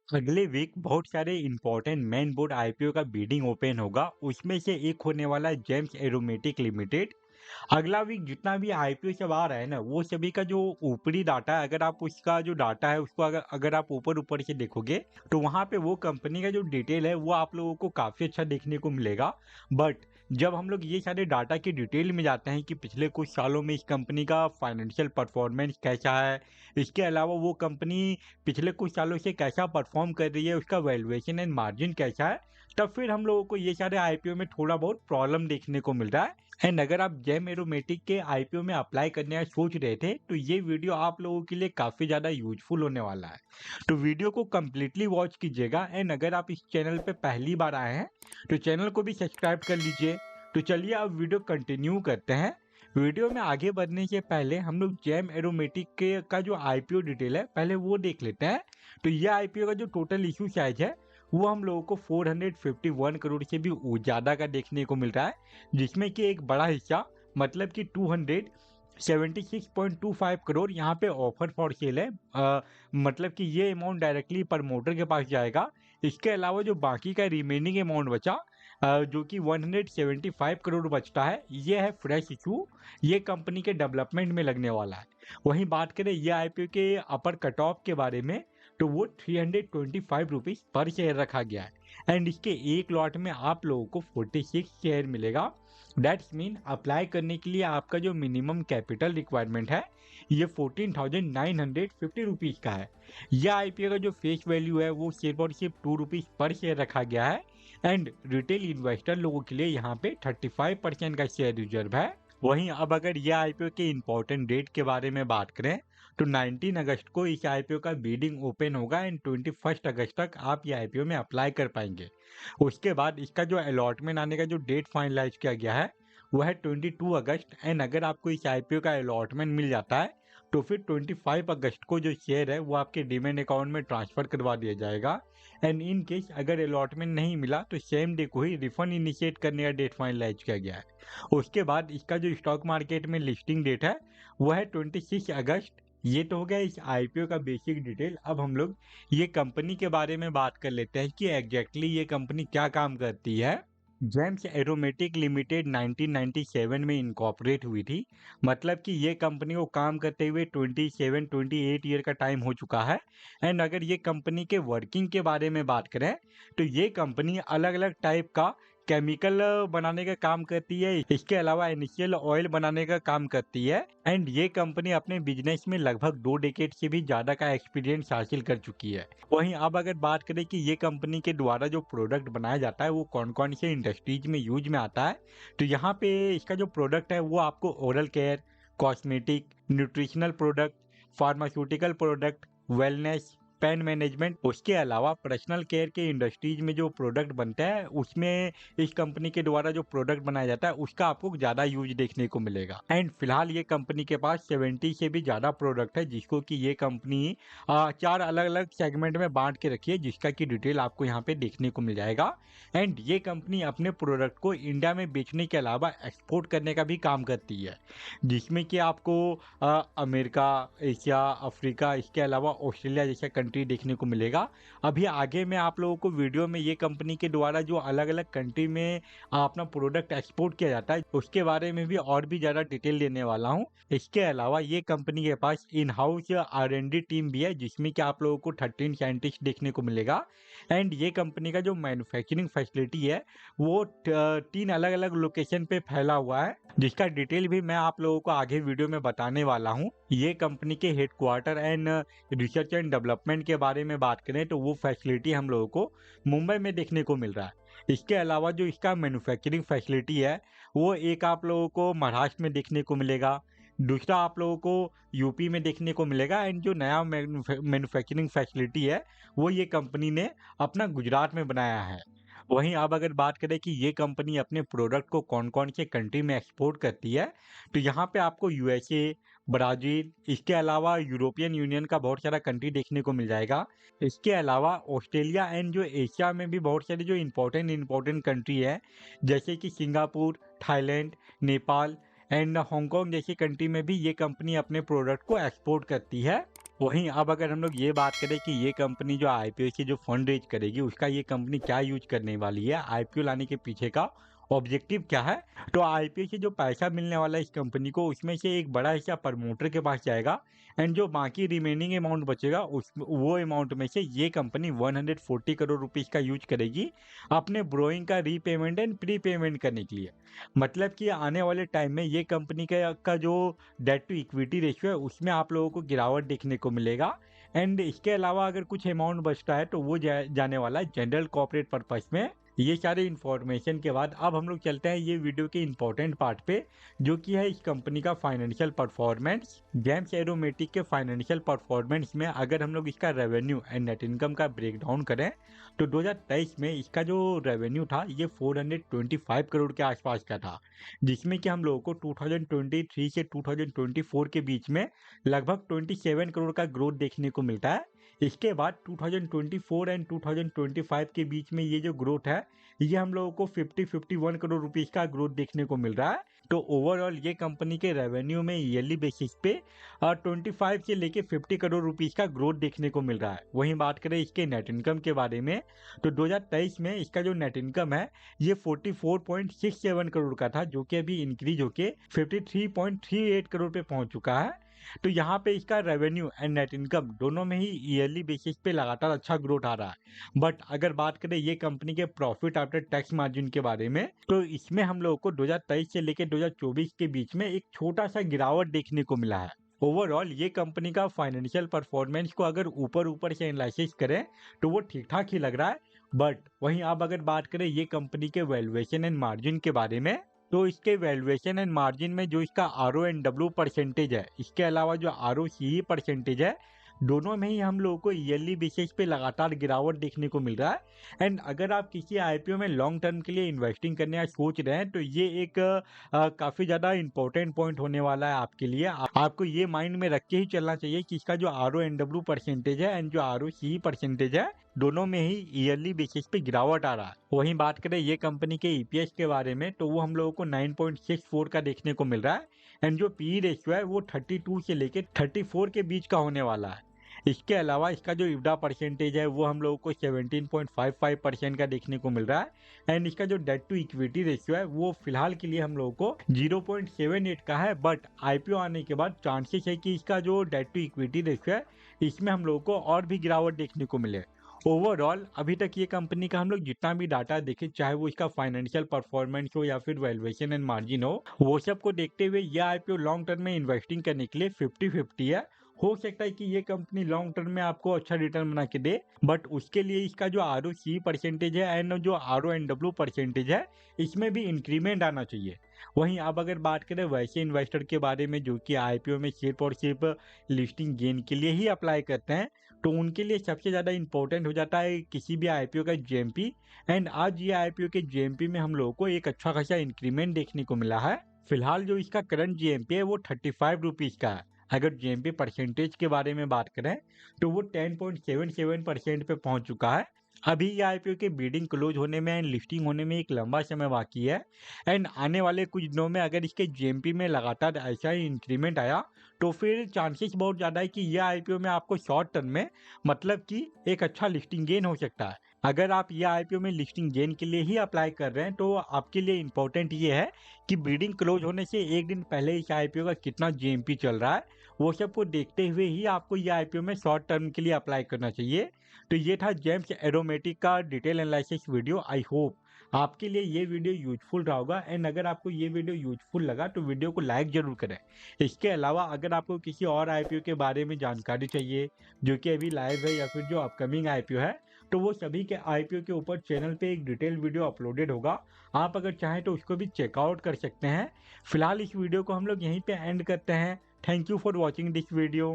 अगले वीक बहुत सारे इंपॉर्टेंट मेन बोर्ड आईपीओ का बिडिंग ओपन होगा। उसमें से एक होने वाला है जेम्स एरोमेटिक लिमिटेड। अगला वीक जितना भी आईपीओ सब आ रहा है ना, वो सभी का जो ऊपरी डाटा है, अगर आप उसका जो डाटा है उसको अगर अगर आप ऊपर ऊपर से देखोगे तो वहां पे वो कंपनी का जो डिटेल है वो आप लोगों को काफी अच्छा देखने को मिलेगा। बट जब हम लोग ये सारे डाटा की डिटेल में जाते हैं कि पिछले कुछ सालों में इस कंपनी का फाइनेंशियल परफॉर्मेंस कैसा है, इसके अलावा वो कंपनी पिछले कुछ सालों से कैसा परफॉर्म कर रही है, उसका वैल्यूएशन एंड मार्जिन कैसा है, तब फिर हम लोगों को ये सारे आईपीओ में थोड़ा बहुत प्रॉब्लम देखने को मिल रहा है। एंड अगर आप जेम एरोमेटिक के आईपीओ में अप्लाई करने का सोच रहे थे तो ये वीडियो आप लोगों के लिए काफ़ी ज़्यादा यूजफुल होने वाला है। तो वीडियो को कम्प्लीटली वॉच कीजिएगा। एंड अगर आप इस चैनल पे पहली बार आए हैं तो चैनल को भी सब्सक्राइब कर लीजिए। तो चलिए अब वीडियो कंटिन्यू करते हैं। वीडियो में आगे बढ़ने से पहले हम लोग जेम एरोमेटिक के का जो आईपीओ डिटेल है पहले वो देख लेते हैं। तो ये आईपीओ का जो टोटल इशू साइज है वो हम लोगों को 451 करोड़ से भी ज़्यादा का देखने को मिल रहा है, जिसमें कि एक बड़ा हिस्सा मतलब कि 276.25 करोड़ यहाँ पे ऑफर फॉर सेल है। मतलब कि ये अमाउंट डायरेक्टली प्रमोटर के पास जाएगा। इसके अलावा जो बाकी का रिमेनिंग अमाउंट बचा, जो कि 175 करोड़ बचता है, ये है फ्रेश इशू। ये कंपनी के डेवलपमेंट में लगने वाला है। वहीं बात करें ये आईपीओ के अपर कट ऑफ के बारे में, तो वो 325 रुपीज़ पर शेयर रखा गया है। एंड इसके एक लॉट में आप लोगों को 46 शेयर मिलेगा। दैट्स मीन अप्लाई करने के लिए आपका जो मिनिमम कैपिटल रिक्वायरमेंट है ये 14,950 रुपीज़ का है। यह आईपीओ का जो फेस वैल्यू है वो सिर्फ और सिर्फ 2 रुपीज़ पर शेयर रखा गया है। एंड रिटेल इन्वेस्टर लोगों के लिए यहाँ पे 35% का शेयर रिजर्व है। वहीं अब अगर ये आईपीओ के इम्पोर्टेंट डेट के बारे में बात करें तो 19 अगस्त को इस आईपीओ का बिडिंग ओपन होगा। एंड 21 अगस्त तक आप ये आईपीओ में अप्लाई कर पाएंगे। उसके बाद इसका जो अलॉटमेंट आने का जो डेट फाइनलाइज किया गया है वो है 22 अगस्त। एंड अगर आपको इस आईपीओ का अलॉटमेंट मिल जाता है तो फिर 25 अगस्त को जो शेयर है वो आपके डीमैट अकाउंट में ट्रांसफर करवा दिया जाएगा। एंड इन केस अगर अलॉटमेंट नहीं मिला तो सेम डे को ही रिफंड इनिशिएट करने का डेट फाइनलाइज किया गया है। उसके बाद इसका जो स्टॉक मार्केट में लिस्टिंग डेट है वो है 26 अगस्त। ये तो हो गया इस आईपीओ का बेसिक डिटेल। अब हम लोग ये कंपनी के बारे में बात कर लेते हैं कि एग्जैक्टली ये कंपनी क्या काम करती है। जेम्स एरोमेटिक लिमिटेड 1997 में इनकॉर्पोरेट हुई थी। मतलब कि ये कंपनी को काम करते हुए 27-28 ईयर का टाइम हो चुका है। एंड अगर ये कंपनी के वर्किंग के बारे में बात करें तो ये कंपनी अलग अलग टाइप का केमिकल बनाने का काम करती है। इसके अलावा इनिशियल ऑयल बनाने का काम करती है। एंड ये कंपनी अपने बिजनेस में लगभग 2 डेकेड से भी ज़्यादा का एक्सपीरियंस हासिल कर चुकी है। वहीं अब अगर बात करें कि ये कंपनी के द्वारा जो प्रोडक्ट बनाया जाता है वो कौन कौन से इंडस्ट्रीज में यूज में आता है, तो यहाँ पे इसका जो प्रोडक्ट है वो आपको oral care, cosmetic, nutritional product, pharmaceutical product, wellness, pain management, उसके अलावा पर्सनल केयर के इंडस्ट्रीज में जो प्रोडक्ट बनता है उसमें इस कंपनी के द्वारा जो प्रोडक्ट बनाया जाता है उसका आपको ज़्यादा यूज देखने को मिलेगा। एंड फिलहाल ये कंपनी के पास 70 से भी ज़्यादा प्रोडक्ट है, जिसको कि ये कंपनी 4 अलग अलग सेगमेंट में बांट के रखी है, जिसका की डिटेल आपको यहाँ पे देखने को मिल जाएगा। एंड ये कंपनी अपने प्रोडक्ट को इंडिया में बेचने के अलावा एक्सपोर्ट करने का भी काम करती है, जिसमें कि आपको अमेरिका, एशिया, अफ्रीका, इसके अलावा ऑस्ट्रेलिया जैसा कंट्री देखने को मिलेगा। अभी आगे में आप लोगों को वीडियो में ये कंपनी के द्वारा जो अलग अलग कंट्री में अपना प्रोडक्ट एक्सपोर्ट किया जाता है उसके बारे में भी और भी ज़्यादा डिटेल देने वाला हूँ। इसके अलावा ये कंपनी के पास इन हाउस R&D टीम भी है, जिसमें कि आप लोगों को 13 साइंटिस्ट देखने को मिलेगा। एंड ये कंपनी का जो मैन्युफैक्चरिंग फैसिलिटी है वो 3 अलग अलग लोकेशन पे फैला हुआ है, जिसका डिटेल भी मैं आप लोगों को आगे वीडियो में बताने वाला हूँ। ये कंपनी के headquarter and research and development के बारे में बात करें तो वो फैसिलिटी हम लोगों को मुंबई में देखने को मिल रहा है। इसके अलावा जो इसका मैन्युफैक्चरिंग फैसिलिटी है वो एक आप लोगों को महाराष्ट्र में देखने को मिलेगा, दूसरा आप लोगों को यूपी में देखने को मिलेगा। एंड जो नया मैन्युफैक्चरिंग फैसिलिटी है वो ये कंपनी ने अपना गुजरात में बनाया है। वहीं अब अगर बात करें कि ये कंपनी अपने प्रोडक्ट को कौन कौन से कंट्री में एक्सपोर्ट करती है, तो यहाँ पे आपको यूएसए, ब्राज़ील, इसके अलावा यूरोपियन यूनियन का बहुत सारा कंट्री देखने को मिल जाएगा। इसके अलावा ऑस्ट्रेलिया एंड जो एशिया में भी बहुत सारी जो इम्पोर्टेंट कंट्री है, जैसे कि Singapore, Thailand, Nepal and Hong Kong जैसी कंट्री में भी ये कंपनी अपने प्रोडक्ट को एक्सपोर्ट करती है। वहीं अब अगर हम लोग ये बात करें कि ये कंपनी जो आईपीओ से जो फंड रेज करेगी उसका ये कंपनी क्या यूज करने वाली है, आईपीओ लाने के पीछे का ऑब्जेक्टिव क्या है, तो आईपीओ से जो पैसा मिलने वाला है इस कंपनी को उसमें से एक बड़ा हिस्सा प्रमोटर के पास जाएगा एंड जो बाकी रिमेनिंग अमाउंट बचेगा उस वो अमाउंट में से ये कंपनी 140 करोड़ रुपीस का यूज करेगी अपने ब्रोइंग का रीपेमेंट एंड प्री पेमेंट करने के लिए। मतलब कि आने वाले टाइम में ये कंपनी का जो डेट टू इक्विटी रेशियो है उसमें आप लोगों को गिरावट देखने को मिलेगा एंड इसके अलावा अगर कुछ अमाउंट बचता है तो वो जाने वाला है जनरल कॉर्पोरेट पर्पस में। ये सारे इन्फॉर्मेशन के बाद अब हम लोग चलते हैं ये वीडियो के इम्पोर्टेंट पार्ट पे, जो कि है इस कंपनी का फाइनेंशियल परफॉर्मेंस। जेम्स एरोमेटिक के फाइनेंशियल परफॉर्मेंस में अगर हम लोग इसका रेवेन्यू एंड नेट इनकम का ब्रेक डाउन करें तो 2023 में इसका जो रेवेन्यू था ये 425 करोड़ के आसपास का था, जिसमें कि हम लोगों को 2023 से 2024 के बीच में लगभग 27 करोड़ का ग्रोथ देखने को मिलता है। इसके बाद 2024 एंड 2025 के बीच में ये जो ग्रोथ है ये हम लोगों को 51 करोड़ रुपीस का ग्रोथ देखने को मिल रहा है। तो ओवरऑल ये कंपनी के रेवेन्यू में ईयरली बेसिस पे 25 से लेके 50 करोड़ रुपीस का ग्रोथ देखने को मिल रहा है। वहीं बात करें इसके नेट इनकम के बारे में तो 2023 में इसका जो नेट इनकम है ये 44.67 करोड़ का था, जो कि अभी इंक्रीज होके 53.38 करोड़ पे पहुंच चुका है। तो यहाँ पे इसका रेवेन्यू एंड नेट इनकम दोनों में ही ईयरली बेसिस पे लगातार अच्छा ग्रोथ आ रहा है। बट अगर बात करें ये कंपनी के प्रॉफिट आफ्टर टैक्स मार्जिन के बारे में तो इसमें हम लोगों को 2023 से लेकर 2024 के बीच में एक छोटा सा गिरावट देखने को मिला है। ओवरऑल ये कंपनी का फाइनेंशियल परफॉर्मेंस को अगर ऊपर ऊपर से एनालिसिस करें तो वो ठीक ठाक ही लग रहा है। बट वहीं आप अगर बात करें ये कंपनी के वैल्यूएशन एंड मार्जिन के बारे में तो इसके वैल्यूएशन एंड मार्जिन में जो इसका R O and W percentage है, इसके अलावा जो आर ओ सी परसेंटेज है, दोनों में ही हम लोगों को ईयरली बेसिस पे लगातार गिरावट देखने को मिल रहा है। एंड अगर आप किसी आईपीओ में लॉन्ग टर्म के लिए इन्वेस्टिंग करने का सोच रहे हैं तो ये एक काफ़ी ज़्यादा इंपॉर्टेंट पॉइंट होने वाला है आपके लिए। आपको ये माइंड में रख के ही चलना चाहिए कि इसका जो R O N W percentage है एंड जो आर ओ सी परसेंटेज है दोनों में ही ईयरली बेसिस पे गिरावट आ रहा है। वहीं बात करें ये कंपनी के ईपीएस के बारे में तो वो हम लोगों को 9.64 का देखने को मिल रहा है एंड जो पी रेशियो है वो 32 से लेके 34 के बीच का होने वाला है। इसके अलावा इसका जो इब्डा परसेंटेज है वो हम लोगों को 17.55% का देखने को मिल रहा है एंड इसका जो डेट टू इक्विटी रेशियो है वो फिलहाल के लिए हम लोगों को 0.78 का है। बट आईपीओ आने के बाद चांसेस है कि इसका जो डेट टू इक्विटी रेशियो है इसमें हम लोगों को और भी गिरावट देखने को मिले। ओवरऑल अभी तक ये कंपनी का हम लोग जितना भी डाटा देखें, चाहे वो इसका फाइनेंशियल परफॉर्मेंस हो या फिर वैल्यूएशन एंड मार्जिन हो, वो सब को देखते हुए ये आईपीओ लॉन्ग टर्म में इन्वेस्टिंग करने के लिए 50-50 है। हो सकता है कि ये कंपनी लॉन्ग टर्म में आपको अच्छा रिटर्न बना के दे, बट उसके लिए इसका जो आर ओ सी परसेंटेज है एंड जो R O N W percentage है इसमें भी इंक्रीमेंट आना चाहिए। वहीं अब अगर बात करें वैसे इन्वेस्टर के बारे में जो कि आईपीओ में सिर्फ और सिर्फ लिस्टिंग गेन के लिए ही अप्लाई करते हैं, तो उनके लिए सबसे ज़्यादा इंपॉर्टेंट हो जाता है किसी भी आईपीओ का जीएमपी। एंड आज ये आईपीओ के जीएमपी में हम लोगों को एक अच्छा खासा इंक्रीमेंट देखने को मिला है। फिलहाल जो इसका करंट जीएमपी है वो 35 रुपीज़ का है। अगर जीएमपी परसेंटेज के बारे में बात करें तो वो 10.77% पे पहुंच चुका है। अभी ये आईपीओ के बिडिंग क्लोज होने में एंड लिस्टिंग होने में एक लंबा समय बाकी है एंड आने वाले कुछ दिनों में अगर इसके जीएमपी में लगातार ऐसा ही इंक्रीमेंट आया तो फिर चांसेस बहुत ज़्यादा है कि यह आईपीओ में आपको शॉर्ट टर्म में मतलब कि एक अच्छा लिस्टिंग गेन हो सकता है। अगर आप यह आईपीओ में लिस्टिंग गेन के लिए ही अप्लाई कर रहे हैं तो आपके लिए इम्पोर्टेंट ये है कि बिडिंग क्लोज होने से एक दिन पहले इस आईपीओ का कितना जीएमपी चल रहा है वो सब को देखते हुए ही आपको ये आईपीओ में शॉर्ट टर्म के लिए अप्लाई करना चाहिए। तो ये था जेम्स एरोमेटिक का detail analysis video. I hope आपके लिए ये वीडियो यूजफुल रहा होगा एंड अगर आपको ये वीडियो यूजफुल लगा तो वीडियो को लाइक जरूर करें। इसके अलावा अगर आपको किसी और आईपीओ के बारे में जानकारी चाहिए जो कि अभी लाइव है या फिर जो अपकमिंग आईपीओ है तो वो सभी के आईपीओ के ऊपर चैनल पे एक डिटेल वीडियो अपलोडेड होगा, आप अगर चाहें तो उसको भी चेकआउट कर सकते हैं। फिलहाल इस वीडियो को हम लोग यहीं पे एंड करते हैं। Thank you for watching this video.